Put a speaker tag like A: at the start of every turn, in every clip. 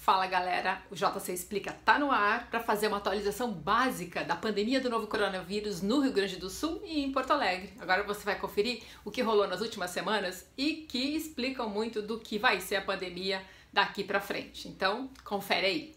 A: Fala galera, o JC Explica tá no ar para fazer uma atualização básica da pandemia do novo coronavírus no Rio Grande do Sul e em Porto Alegre. Agora você vai conferir o que rolou nas últimas semanas e que explicam muito do que vai ser a pandemia daqui para frente. Então, confere aí.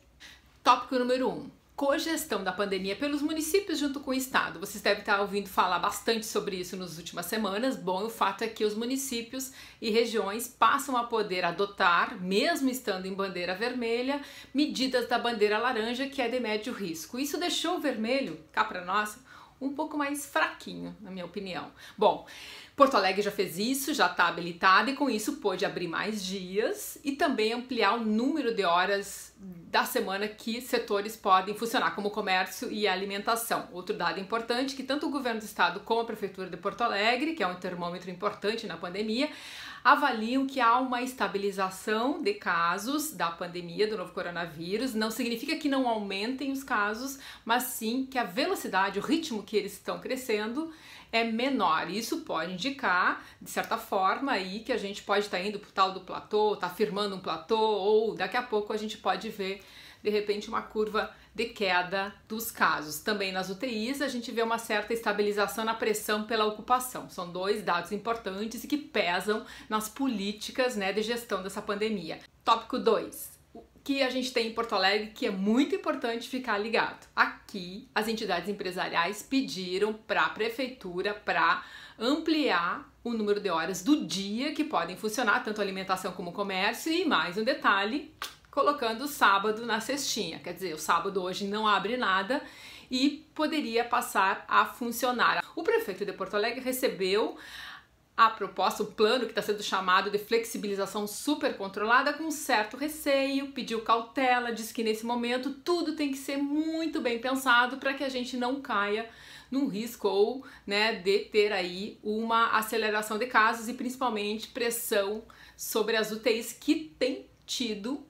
A: Tópico número 1. Cogestão da pandemia pelos municípios junto com o Estado. Vocês devem estar ouvindo falar bastante sobre isso nas últimas semanas. Bom, o fato é que os municípios e regiões passam a poder adotar, mesmo estando em bandeira vermelha, medidas da bandeira laranja, que é de médio risco. Isso deixou o vermelho, cá para nós, um pouco mais fraquinho, na minha opinião. Bom, Porto Alegre já fez isso, já está habilitado e com isso pôde abrir mais dias e também ampliar o número de horas da semana que setores podem funcionar, como o comércio e a alimentação. Outro dado importante é que tanto o governo do estado como a prefeitura de Porto Alegre, que é um termômetro importante na pandemia, avaliam que há uma estabilização de casos da pandemia do novo coronavírus. Não significa que não aumentem os casos, mas sim que a velocidade, o ritmo que eles estão crescendo é menor. Isso pode indicar, de certa forma, aí que a gente pode estar indo para o tal do platô, está firmando um platô, ou daqui a pouco a gente pode ver, de repente, uma curva de queda dos casos. Também nas UTIs a gente vê uma certa estabilização na pressão pela ocupação. São dois dados importantes e que pesam nas políticas, né, de gestão dessa pandemia. Tópico 2. Que a gente tem em Porto Alegre, que é muito importante ficar ligado. Aqui, as entidades empresariais pediram para a prefeitura para ampliar o número de horas do dia que podem funcionar, tanto alimentação como comércio, e mais um detalhe, colocando o sábado na cestinha. Quer dizer, o sábado hoje não abre nada e poderia passar a funcionar. O prefeito de Porto Alegre recebeu a proposta, o plano que está sendo chamado de flexibilização super controlada, com certo receio, pediu cautela, disse que nesse momento tudo tem que ser muito bem pensado para que a gente não caia num risco ou, né, de ter aí uma aceleração de casos e principalmente pressão sobre as UTIs, que tem tido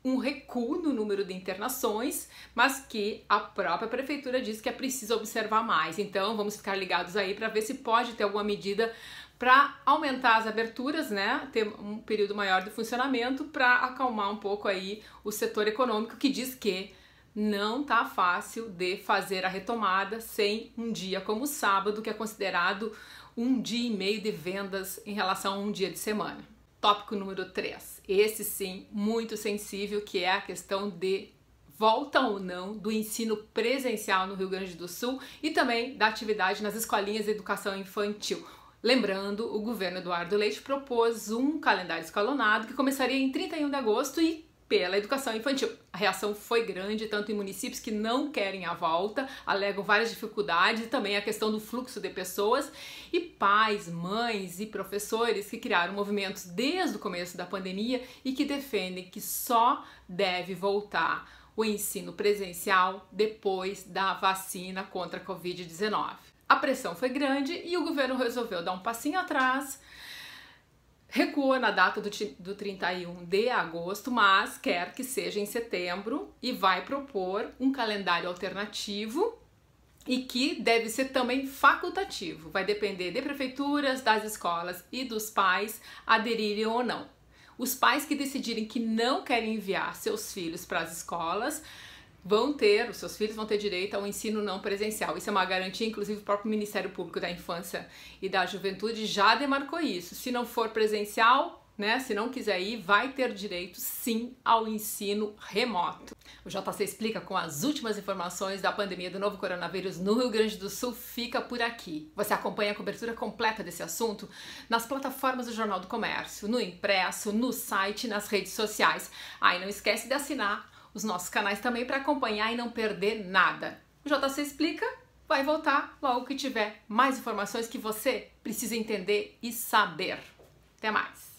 A: um recuo no número de internações, mas que a própria prefeitura diz que é preciso observar mais. Então vamos ficar ligados aí para ver se pode ter alguma medida para aumentar as aberturas, né, ter um período maior de funcionamento para acalmar um pouco aí o setor econômico, que diz que não tá fácil de fazer a retomada sem um dia como o sábado, que é considerado um dia e meio de vendas em relação a um dia de semana. Tópico número 3. Esse sim, muito sensível, que é a questão de volta ou não do ensino presencial no Rio Grande do Sul e também da atividade nas escolinhas de educação infantil. Lembrando, o governo Eduardo Leite propôs um calendário escalonado que começaria em 31 de agosto e pela educação infantil. A reação foi grande, tanto em municípios que não querem a volta, alegam várias dificuldades e também a questão do fluxo de pessoas, e pais, mães e professores que criaram movimentos desde o começo da pandemia e que defendem que só deve voltar o ensino presencial depois da vacina contra a Covid-19. A pressão foi grande e o governo resolveu dar um passinho atrás, recuou na data do 31 de agosto, mas quer que seja em setembro e vai propor um calendário alternativo e que deve ser também facultativo. Vai depender de prefeituras, das escolas e dos pais aderirem ou não. Os pais que decidirem que não querem enviar seus filhos para as escolas os seus filhos vão ter direito ao ensino não presencial. Isso é uma garantia, inclusive o próprio Ministério Público da Infância e da Juventude já demarcou isso. Se não for presencial, né, se não quiser ir, vai ter direito sim ao ensino remoto. O JC Explica, com as últimas informações da pandemia do novo coronavírus no Rio Grande do Sul, fica por aqui. Você acompanha a cobertura completa desse assunto nas plataformas do Jornal do Comércio, no impresso, no site e nas redes sociais. E não esquece de assinar os nossos canais também para acompanhar e não perder nada. O JC Explica vai voltar logo que tiver mais informações que você precisa entender e saber. Até mais!